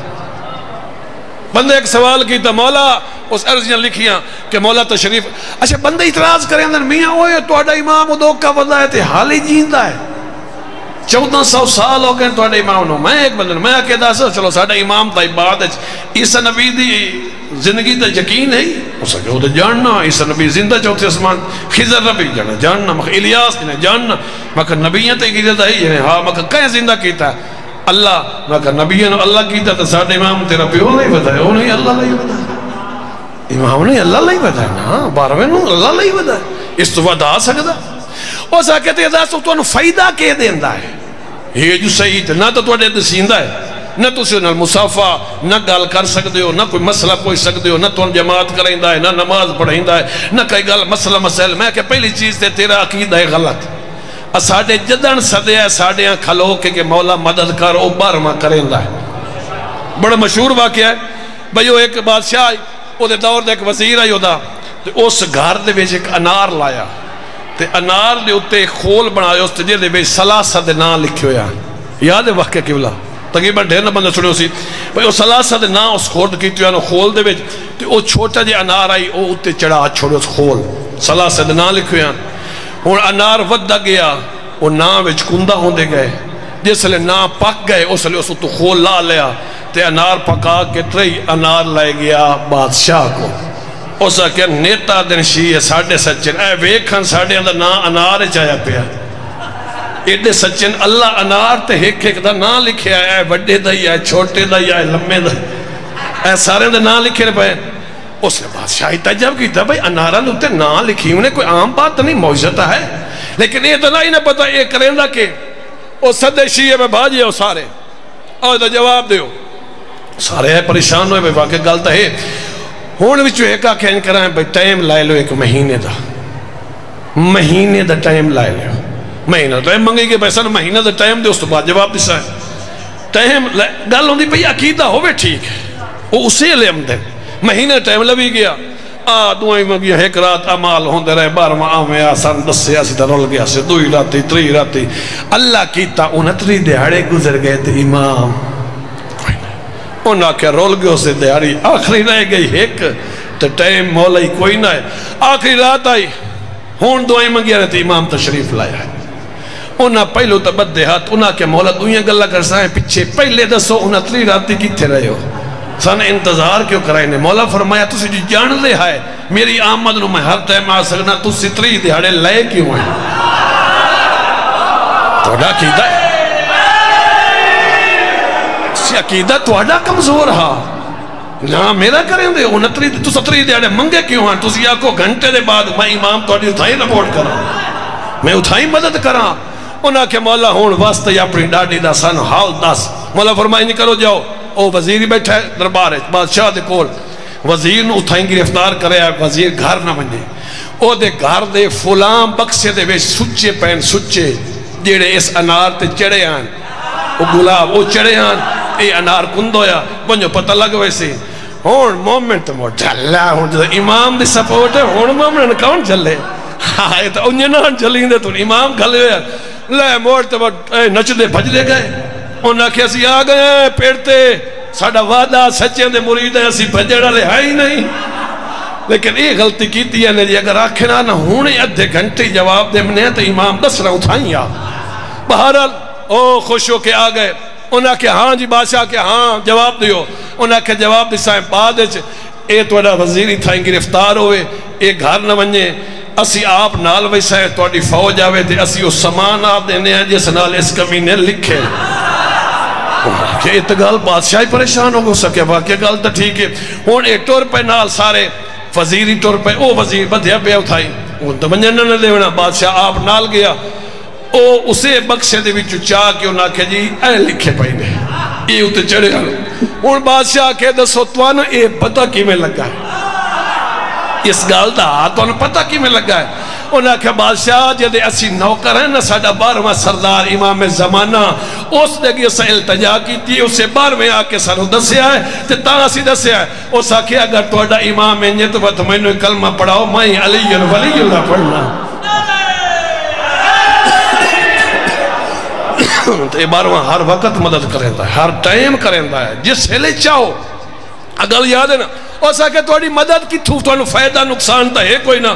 بندے ایک سوال کی تو مولا اس عرضیاں لکھیاں کہ مولا تشریف اچھا بندے اعتراض کریں اندر میاں ہوئے تو اڈا امام ادوکہ وضا ہے تے حال ہی جیندہ ہے 1400 سال ہو گئے تو اڈا امام نو میں ایک بندن میں اکیدہ سے چلو ساڑا امام تا عباد ہے عیسیٰ نبی دی زندگی تا یقین ہے اس کہ وہ تو جاننا عیسیٰ نبی زندہ چوتھے اسمان خضر نبی جاننا مکہ الیاس جاننا مکہ نبیت گیرت ہے یعنی ہاں مکہ کہیں زندہ کیتا ہے اللہ مکہ نبیان اللہ کیتا تو ساڑا امام تیرا پیو نہیں بتائے وہ نہیں اللہ نہیں بتائے امام نہیں اللہ نہیں بتائے نا 12ویں نو اللہ نہیں بتائے اس تو وعدہ آ سکتا وہ سا کہتے ہیں تو انہوں فائدہ کہہ دیندہ ہے یہ جو صحیح نہ تو توڑے دسیندہ ہے نہ تو اسے مسافہ نہ گال کر سکتے ہو نہ کوئی مسئلہ کوئی سکتے ہو نہ تو جماعت کریں ہے نہ نماز پڑھیں ہے نہ کئی گال مسئلہ مسئل میں کہ پہلی چیز تے تیرا عقیدہ ہے غلط ساڑھے جدن صدے ہے ساڑھے ہیں کھلو کہ مولا مدد کر او بارما کریں ہے بڑا مشہور واقعہ ہے بھئی وہ ایک بادشاہ وہ دے دور دے ایک وزیر آئی ہوتا اس گھر دے بیچ ایک انار لایا تے انار دے اتے خول بنایا اس تجھے دے بیچ سلاسہ دے نام لکھے ہویا یاد ہے واقعہ کیولا تقریباً ڈھیر نہ بندہ سنے ہو سی بھئی وہ سلاسہ دے نام اس خورد کی تیوانا خول دے بیچ تے وہ چھوٹا جے انار آئی وہ اتے چڑھا چھوڑے اس خول سلاسہ دے نام لکھے ہویا اور انار ودہ گیا وہ نام وچ کندہ ہوندے گئے جس لئے نام پک گئے اس لئے اس تو خول لا لیا تے انار پکا کے تری انار لائے گیا بادشاہ کو اسا کہ نیتا دن شیئے ساڑھے سچن اے ویکھن ساڑھے اندر نا انار چاہیا پیا ایڈے سچن اللہ انار تے ایک ایک دا نام لکھے آیا ہے، وڈے دا ہی آئے، چھوٹے دا ہی آئے، لمبے دا اے سارے دا نام لکھے پائے۔ اس نے بادشاہی تجب کی تھا بھئی انارہ لوتے نام لکھی انہیں کوئی عام بات نہیں، معجزہ ہے، لیکن یہ تو نہیں پتا یہ کریں دا کہ وہ صدے شیعہ میں بھاجے ہو سارے اور دا جواب دیو سارے ہے پریشان ہوئے بھئی واقع گلتا ہے ہون وچو ایک آکھیں کرائیں بھئی ٹائم لائے لو ایک مہینے دا ٹائم لائے لو مہینہ ٹائم منگی کہ پیسہ مہینہ دا ٹائم دے اس تو بعد جواب دیسا ہے ٹائم گل ہوندی بھئی عقیدہ ہوئے ٹھیک ہے وہ اسے لے ہم دیں مہینہ ٹائم لبی گیا دعائیں مگیا ایک رات عمال ہوندے رہے 12 آمیں آسان 10 سے آسی در رول گیا سے 2 راتی 3 راتی اللہ کیتا 29 دہاڑے گزر گئے تھے امام انہاں کے رول گئے سے دہاڑی آخری رہ گئی ایک تو ٹائم مولائی کوئی نہ ہے آخری رات آئی ہون دعائیں مگیا رہتے امام تشریف لایا ہے انہاں پہلو تبت دیہات انہاں کے مولا دوئیں گلہ کر سائیں پچھے پہلے دسو 29 راتی کی تھے رہے ہو سن انتظار کیوں کرائیں نے مولا فرمایا تُسی جو جان لے ہے میری آمد نو میں ہر ٹائم آ سکنا تُسی 3 دہاڑے لائے کیوں ہیں توڑا عقیدہ ہے اسی عقیدہ توڑا کمزور ہا نا میرا کریں دے 29 تُس 3 دہاڑے منگے کیوں ہیں تُسی آکو گھنٹے دے بعد میں امام توڑی اتھائی رپورٹ کرا میں اتھائی مدد کرا انہاں کے مولا ہون واسطے یا اپنی ڈاڈی دا سن حال دس مولا فرمائی نہیں کرو جاؤ او وزیری بیٹھا ہے دربار ہے بادشاہ دے کول وزیر نو اتھائیں گرفتار کرے ہے وزیر گھر نہ بنجے او دے گھر دے فلان بکسے دے ویش سچے پین سچے جیڑے اس انار تے چڑے آن او گلاب او چڑے آن اے انار کندویا بنجو پتہ لگ ویسے ہون مومنٹ مو جھلا ہون جو امام دی سپورٹ ہے ہون مومنٹ کون جھلے ہاں تو انہیں نہ جھلیں دے تو امام کھلے ہوئے لے موڑ تو نچ دے بھج دے گئے انہاں کہ اسی آ گئے ہیں پیڑتے ساڑھا وعدہ سچے دے مرید ہیں اسی بھجڑا لے ہائی نہیں لیکن یہ غلطی کیتی ہے نہیں اگر آکھنا نہ ہونے ادھے گھنٹے جواب دے منے تو امام 10 رہا اٹھائیں یا بہرحال او خوش ہو کے آ گئے انہاں کہ ہاں جی بادشاہ کہ ہاں جواب دیو انہاں کہ جواب دیسائیں بعد اے توڑا وزیری تھائیں گرفتار ہوئے اے گھر نہ بنجے اسی آپ نال ویسا ہے توڑی فوج آوے تھے اسی وہ سامان آپ دینے ہیں جس نال اس کمینے لکھے کہ اتگال بادشاہی پریشان ہو سکے واقعی گال تا ٹھیک ہے ہون ایک ٹور پہ نال سارے وزیری ٹور پہ او وزیر بدھیا پہ اٹھائی ان تو منجنہ نہ دیونا بادشاہ آپ نال گیا او اسے بکسے دے وچو چاہ کے انہاں کہ جی اے لکھے پہنے یہ اتے چڑھے ہوں ان بادشاہ کہ دسو توانو اے پتہ کی میں لگا ہے اس گال دا تو انہوں پتہ کی میں لگا ہے انہاں کہ بادشاہ جدے اسی نوکر ہیں نا ساڑھا 12واں سردار امام زمانہ اس نے اسے التجا کی تھی اسے 12ویں آکے سانو دسیا ہے تے تاں اسی دسیا ہے اس آکھے اگر توڑا امام ہے تو بات میں نے کلمہ پڑھاؤ میں علی ولی اللہ پڑھنا تو 12واں ہر وقت مدد کریں دا ہے ہر ٹائم کریں دا ہے جس سے لے چاہو اگر یاد ہے نا اس آکے توڑی مدد کی تھو تو فائدہ نقصان تا ہے کوئی نا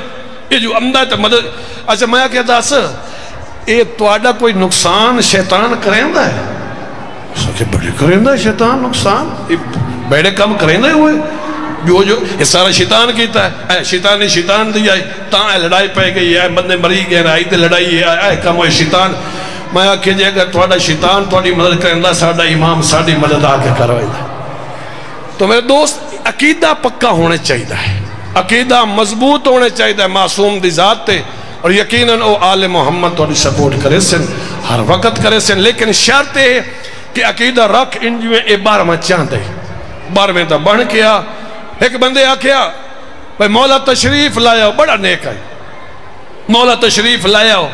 یہ جو امدہ ہے مدد اچھا میں کہتا ہے یہ توڑا کوئی نقصان شیطان کریں دا ہے اس آکے بڑے کریں دا ہے شیطان نقصان بیڑے کم کریں دا ہے ہوئے جو یہ سارا شیطان کیتا ہے اے شیطان دیا ہے تاں لڑائی پہ گئی ہے بندے مری گئے آئی تے لڑائی ہے اے کم ہوئے شیطان میں آکے جے اگر توڑا شیطان توڑی مدد کریں دا ساڑھا امام ساڑھی مدد آکے کروائی دا تو میرے دوست عقیدہ پکا ہونے چاہیے ہے عقیدہ مضبوط ہونے چاہیے معصوم دی ذات تے اور یقیناً او آل محمد توڑی سپورٹ کرے سن ہر وقت کرے سن لیکن شرط ہے کہ عقیدہ رکھ انجویں اے 12واں چاہتے 12ویں تا بڑھ کیا ایک بندے آکھیا بھئی مولا تشریف لایا ہو بڑا نیک ہے مولا تشریف لایا ہو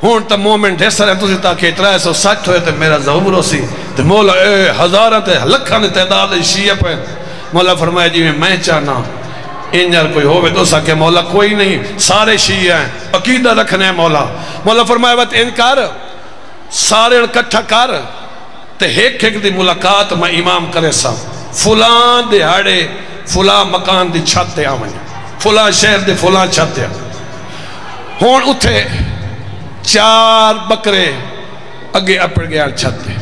ہون تا مومنٹ ہے سر ہے تُسی تاکہ 360 ہوئے تے میرا ضرور ہو سی تے مولا اے ہزارہ تے لکھاں نے تعداد شیعہ پہ مولا فرمایا جی میں چاہنا انجر کوئی ہوئے تو سکے مولا کوئی نہیں سارے شیعہ ہیں عقیدہ رکھنے ہیں مولا فرمایا بات انکار سارے کٹھا کر تے ایک دی ملاقات میں امام کرے سا فلان دہاڑے فلان مکان دی چھتے آمیں فلان شہر دے فلان چھتے ہون اتھے 4 بکرے اگے اپڑ گیا چھتے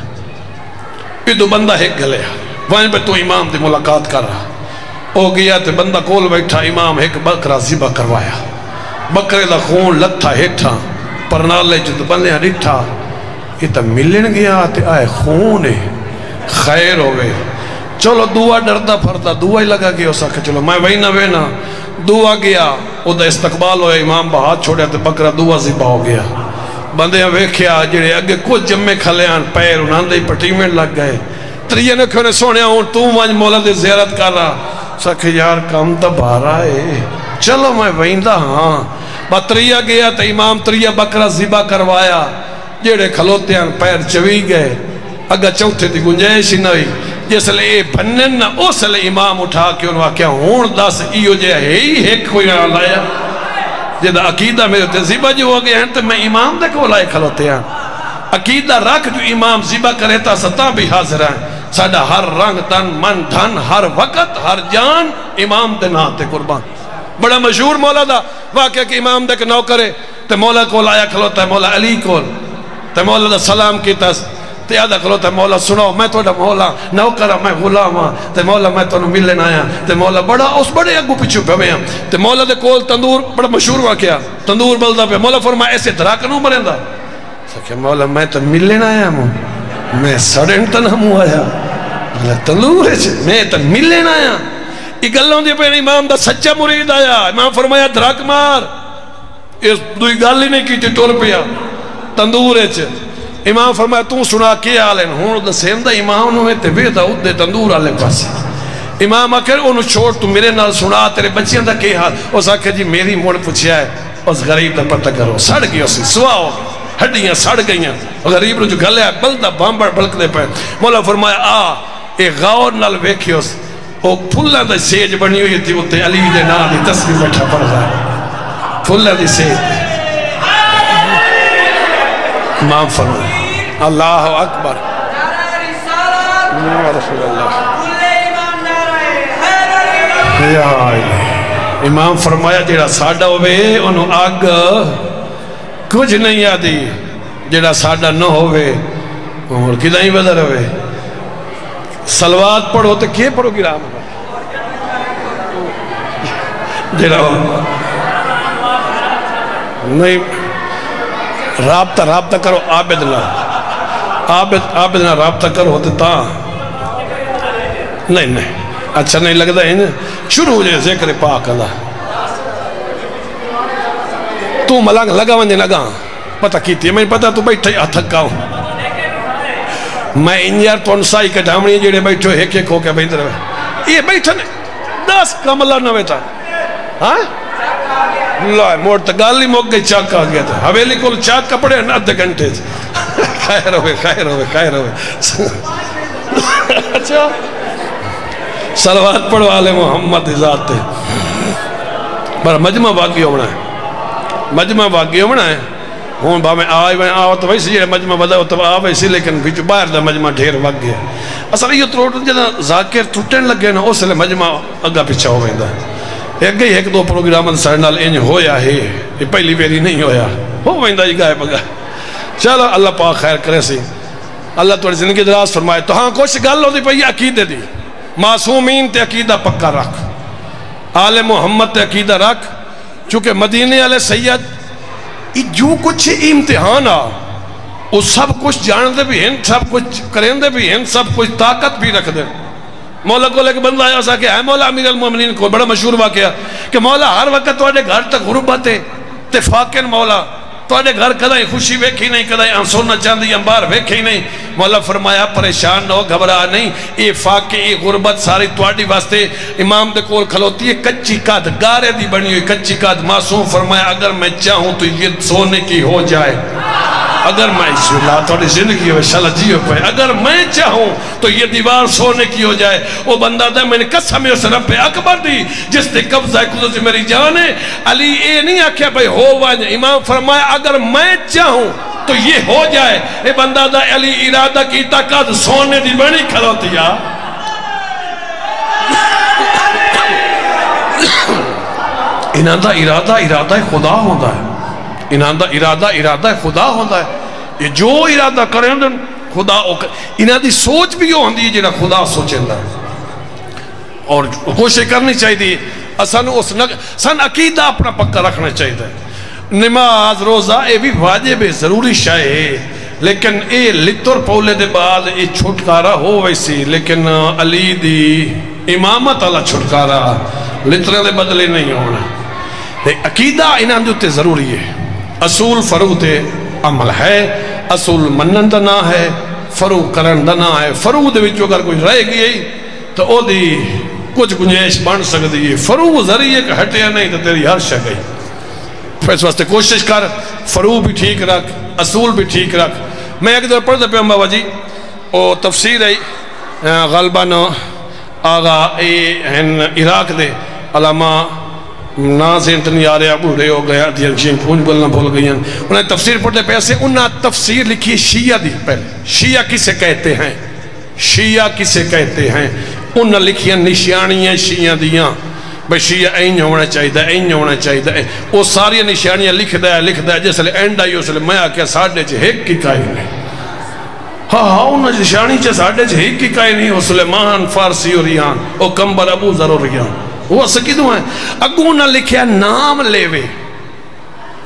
یہ دو بندہ ایک گلے وہیں پہ تو امام دی ملاقات کر رہا او گیا تے بندہ کول بیٹھا امام ایک بکرہ ذبح کروایا بکرے دا خون لتھا ہیٹھا پرنالے جو بندے ڈٹھا یہ تو ملن گیا تے آئے خون ہے خیر ہوئے چلو دعا ڈردا پھردا دعا ہی لگا گیا اسا کہ چلو میں وہی نہ وینا دعا گیا او دا استقبال ہویا امام با ہاتھ چھوڑیا تے بکرا دعا ذبح ہو گیا بندے ویکھیا جڑے اگے کچھ جمے کھلیاں پیر انہاں دے پٹی میں لگ گئے تریے نے کھونے سونیا ہوں تو وانج مولا دے زیارت کر رہا سا کہ یار کام تا بارا ہے چلو میں ویندہ ہاں بطریہ گیا تا امام تریہ بکرا ذبح کروایا جڑے کھلوتے ہیں پیر چوی گئے اگا چوتھے تھی گنجائش ہی نوی جس لئے اے بنن نا اس لئے امام اٹھا کے انہوں کیا ہون دس ایو جے ہے ہی ایک کوئی نہ لایا جدہ عقیدہ میرے تے ذبح جو ہو گئے ہیں تو میں امام دے کو لائے کھلوتے ہیں عقیدہ رکھ جو امام ذبح کرے تا ستا بھی حاضر ہیں ساڑھا ہر رنگ تن من دھن ہر وقت ہر جان امام دے ناتے قربان بڑا مشہور مولا دا واقعہ کہ امام دے کے نو کرے تے مولا کو لایا کھلوتا ہے مولا علی کو تے مولا دا سلام کی تس تے یادہ کھلوتا ہے مولا سنو میں تو دا مولا نو کرا میں غلام ہاں تے مولا میں تو ملن آیا تے مولا بڑا اس بڑے اگو پچھو پہ میں تے مولا دے کول تندور بڑا مشہور واقعہ تندور بلدہ پہ مولا فرمایا ایسے دراکنوں مرندہ سکھے مولا میں تو ملن آیا ہوں میں سڑن تن ہموں آیا تندور ہے میں تو ملن آیا یہ گلوں دے پہ امام دا سچا مرید آیا امام فرمایا دراک مار اس دوئی گل ہی نہیں کی تھی ٹور پیا تندور ہے امام فرمایا تُوں سنا کیا آلین ہون دا سیم دا امام نوے تے ویدہ ادھے تندور آلے پاس امام آکر انہوں چھوڑ تو میرے نال سنا تیرے بچیاں دا کی حال اس آکر جی میری موڑ پوچھیا ہے اس غریب دا پتہ کرو سڑ گئی اسی سوا ہو ہڈیاں سڑ گئیاں غریب رو جو گلے ہے بلدہ بامبڑ بلک دے پہ مولا فرمایا ایک غور نال ویکھی اس وہ پھلا دا سیج بنی ہوئی تھی وہ تے علی دے نا دی تصویر بیٹھا پڑ رہا ہے پھلا دی سیج امام فرمایا اللہ اکبر رسول اللہ امام فرمایا جیڑا ساڑھا ہوئے انہوں آگ کچھ نہیں آدھی جیڑا ساڑھا نہ ہوئے اور کدھا ہی بدر ہوئے سلوات پڑھو تو کیے پڑھو گی رام جیڑا ہو نہیں رابطہ کرو عابد نہ رابطہ کرو ہوتے تا نہیں اچھا نہیں لگتا ہے شروع ہو جائے ذکر پاک اللہ تو ملنگ لگا ونجے لگا پتہ کیتی ہے میں پتہ تو بیٹھا ہی تھکا ہوں میں انجار تو انسائی کے ڈھامنی جیڑے بیٹھو ایک ہو کے بیٹھ رہے یہ بیٹھا نہیں 10 کملہ نہ بیٹھا ہاں اللہ موڑ تا گالی موک گئی چاک آ گیا تھا حویلی کو چاک کپڑے ہیں ادھے گھنٹے خیر ہوئے اچھا صلوات پڑھو آلے محمد ذات پر مجمع باقی ہونا ہے ہون با میں آؤ تو ویسی جیڑے مجمع بدا تو آ ویسی لیکن بچو باہر دا مجمع ڈھیر وگ گیا اصلا یہ تروٹن جدا ذاکر ٹوٹن لگ گئے نا اس لئے مجمع اگا پیچھا ہو گئے ایک گئی ایک دو پروگرامن سارنال انج ہویا ہے یہ پہلی بیری نہیں ہویا ہو ویندہ جی گائے بگا چلو اللہ پاک خیر کرے سی اللہ توڑی زندگی دراز فرمائے تو ہاں کوشش گل ہو دی پہ یہ عقیدے دی معصومین تے عقیدہ پکا رکھ آل محمد تے عقیدہ رکھ چونکہ مدینے علیہ سید جو کچھ امتحان آ وہ سب کچھ جان دے بھی ہیں سب کچھ کریں دے بھی ہیں سب کچھ طاقت بھی رکھ دے مولا کو لے کے بندہ آیا سا کہ اے مولا امیر المومنین کو بڑا مشہور واقعہ کہ مولا ہر وقت توڑے گھر تک غربت ہے اتفاقاً مولا توڑے گھر کدائی خوشی ویکھی نہیں کدائی انسونا چاندی انبار ویکھی نہیں مولا فرمایا پریشان نہ ہو گھبرا نہیں یہ فاقے یہ غربت ساری توڑی واسطے امام دے کول کھلوتی ہے کچی کاد گارے دی بنی ہوئی کچی کاد معصوم فرمایا اگر میں چاہوں تو یہ سونے کی ہو جائے اگر میں اللہ توڑی زندگی ہوئے شاءاللہ جیو پہ اگر میں چاہوں تو یہ دیوار سونے کی ہو جائے وہ بندہ دے میں نے قسم اس رب اکبر دی جس نے قبضہ قدرت میری جان ہے علی اے نہیں آکھیا بھئی ہو وائن امام فرمایا اگر میں چاہوں تو یہ ہو جائے اے بندہ دا علی ارادہ کی طاقت سونے دی بڑی کھلوتی ہے انہاں دا ارادہ خدا ہوندہ ہے انہاں دا ارادہ خدا ہوندہ ہے یہ جو ارادہ کریں دن خدا انہاں دی سوچ بھی ہو ہوندی ہے جنہاں خدا سوچیں دا اور کوشش کرنی چاہیے دی سن عقیدہ اپنا پکا رکھنا چاہیے نماز روزہ اے بھی واجب ہے ضروری شاہ ہے لیکن اے لتر پولے دے بعد اے چھٹکارا ہو ویسی، لیکن علی دی امامت والا چھٹکارا لترے دے بدلے نہیں ہونا۔ عقیدہ انہاں دے تے ضروری ہے، اصول فرو تے عمل ہے، اصول منن دا نہ ہے، فرو کرن دا نہ ہے۔ فرو دے وچ اگر کوئی رہ گئی تو او دی کچھ گنجائش بن سکتی ہے، فرو ذریعے کہ ہٹیا نہیں تو تیری ہر شے گئی۔ اس واسطے کوشش کر فرو بھی ٹھیک رکھ، اصول بھی ٹھیک رکھ۔ میں ایک دور پڑھتا پہ بابا جی او تفسیر ہے غالباً آغا عراق دے علامہ ناظرین تنی آ رہے بوڑھے ہو گیا دیرشین پونج بولنا بھول گئی ہیں، انہیں تفسیر پڑھتے پیسے انہاں تفسیر لکھی شیعہ دی۔ پہلے شیعہ کسے کہتے ہیں، شیعہ کسے کہتے ہیں، انہاں لکھیاں نشانیاں شیعہ دیاں، بھئی شیعہ این ہونا چاہیدہ، این ہونا چاہیدہ، وہ ساری نشانیاں لکھ دیا جیسے لے اینڈ آئی اس لئے میں آکیا ساڑھے چھے ایک کی کائی نہیں۔ ہاں انہاں نشانی چھے ساڑھے چھے ایک کی کائی نہیں، سلیمان فارسی اور ریان او کمبر ابو ذر اور ریان وہ سکیدوں ہیں۔ اگو نہ لکھیا نام لے وے،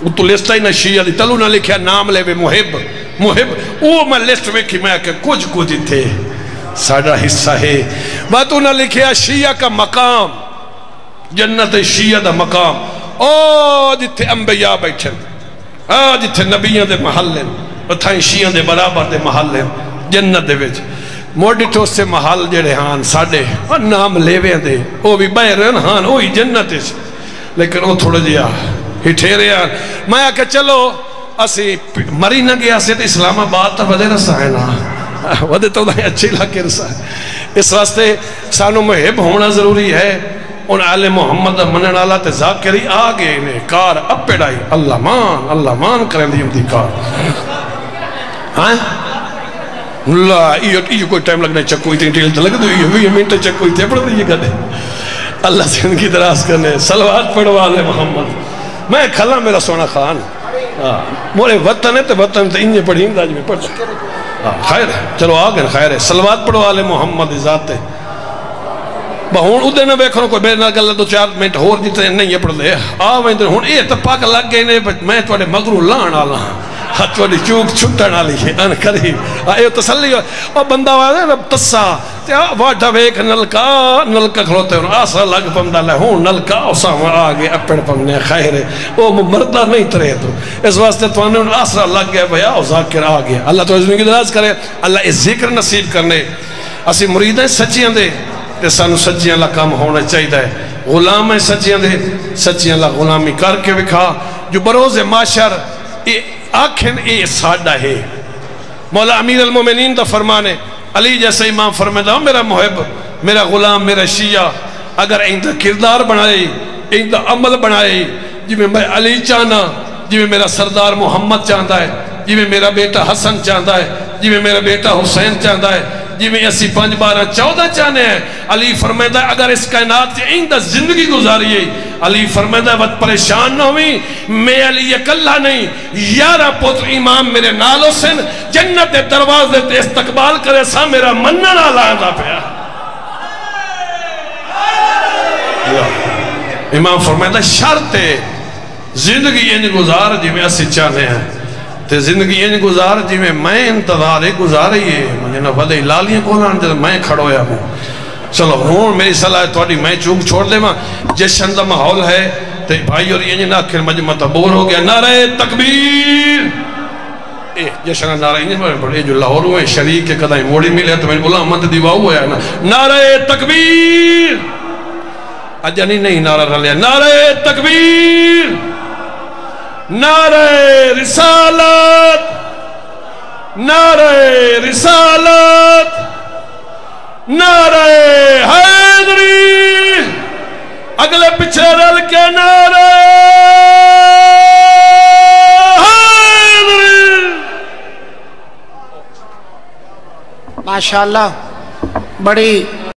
وہ تو لسٹہ ہی نہ شیعہ دی، تلو نہ لکھیا نام لے وے محب محب، وہ میں لسٹ میں کی میں کہ کچھ تھے ساڑھا حصہ ہے۔ باتوں نہ لکھیا شیعہ کا مقام، جنت شیعہ دا مقام، او جتھے انبیاء بیٹھن، جتھے نبیوں دے محل ہیں، اتھائیں شیعہ دے برابر دے محل ہیں جنت دے وچ۔ موڑی تو سے محل جڑے ہاں ساڑھے نام لیوے دے او بھی بہرن ہاں اوہی جنت اس، لیکن او تھوڑا جیا ہی ٹھیرے ہاں۔ میں آکے چلو اسی مری نہ گیا سے تو اسلام آباد تا ودے رسا ہے نا، ودے تو دائیں اچھی لاکے رسا ہے۔ اس واسطے سانو محب ہونا ضروری ہے۔ ان آل محمد منن آلہ تے ذاکری آگے انہیں کار اب پیڑائی اللہ مان کریں دی امتی کار۔ ہاں اللہ یہ کوئی ٹائم لگنے چکوئی تھی انٹیل تو لگ دو یہ منٹ چکوئی تھے پڑھ دیئے گا دے اللہ سے ان کی دراز کرنے صلوات پڑھوا لے محمد۔ میں کھلا میرا سونا خان مورے وطن ہے تو وطن تو انہیں پڑھیں داج میں پڑھ خیر ہے، چلو آگے خیر ہے، صلوات پڑھوا لے محمد ذات ہے۔ ہون ادھے نہ بیکھنوں کوئی بے نہ گلہ دو چار منٹ ہور جیتے نہیں پڑھ دے آویں دے ہون اے تپاک لگ گئے نے میں توڑے مگرو لان آلا ہاں توڑی چوک چھٹن آلی ہے ان قریب اے تسلی اور بندہ وائے نا تسا واٹھا ویک نلکا کھلوتے ہیں آسا لگ پمدہ لے ہون نلکا اسا ہوں آگے اپڑ پمنے خیر ہے وہ مردہ نہیں ترے تو اس واسطے تو انہوں آسا لگ گیا بھیا او ذاکر آگے اللہ تو عزمی کی دراز کرے اللہ اس ذکر نصیب کرنے اسی مریدیں سچیاں دے کہ سانو سچیاں اللہ کام ہونا چاہیے ہے غلام ہے سچیاں دے سچیاں اللہ غلامی کر کے وکھا جو بروز معاشر آنکھیں اے ساڑھا ہے۔ مولا امیر المومنین دا فرمانے علی جیسے امام فرماتا ہوں میرا محب میرا غلام میرا شیعہ اگر ایندہ کردار بنائے ایندہ عمل بنائے جی میں علی چاہنا جی میں میرا سردار محمد چاہتا ہے جی میں میرا بیٹا حسن چاہتا ہے جی میں میرا بیٹا حسین چاہتا ہے جی میں اسی 5 12 14 چاہنے ہیں علی فرمائدہ اگر اس کائنات سے ایندہ زندگی گزاریے علی فرمائدہ وقت پریشان نہ ہوئی میں علی اکلہ نہیں 11 پتر امام میرے نالو سن جنت دروازے تے استقبال کرے سا میرا منن آلہ پیا امام فرمائدہ شرط ہے زندگی انج گزار جی میں اسی چاہنے ہیں تے زندگی انج گزار جی میں انتظار گزاری ہے مجھے نہ ودے لالیاں کولان جب میں کھڑویا ہوں چلو ہون میری صلاح توڑی میں چوک چھوڑ دے ماں جشن دا محول ہے تے بھائی اور یہ ناکھر مجمع تبور ہو گیا نعرہ تکبیر جشن نعرہ انہیں بڑے جو لاہور ہوئے شریک کے قدائیں موڑی ملے تو میں نے بولا امت دیوا ہوا ہے نعرہ تکبیر اجانی نہیں نعرہ رلیا نعرہ تکبیر نعرہ رسالت نعرہ رسالت نعرہ حیدری اگلے پچھے رل کے نعرہ حیدری ماشاءاللہ بڑی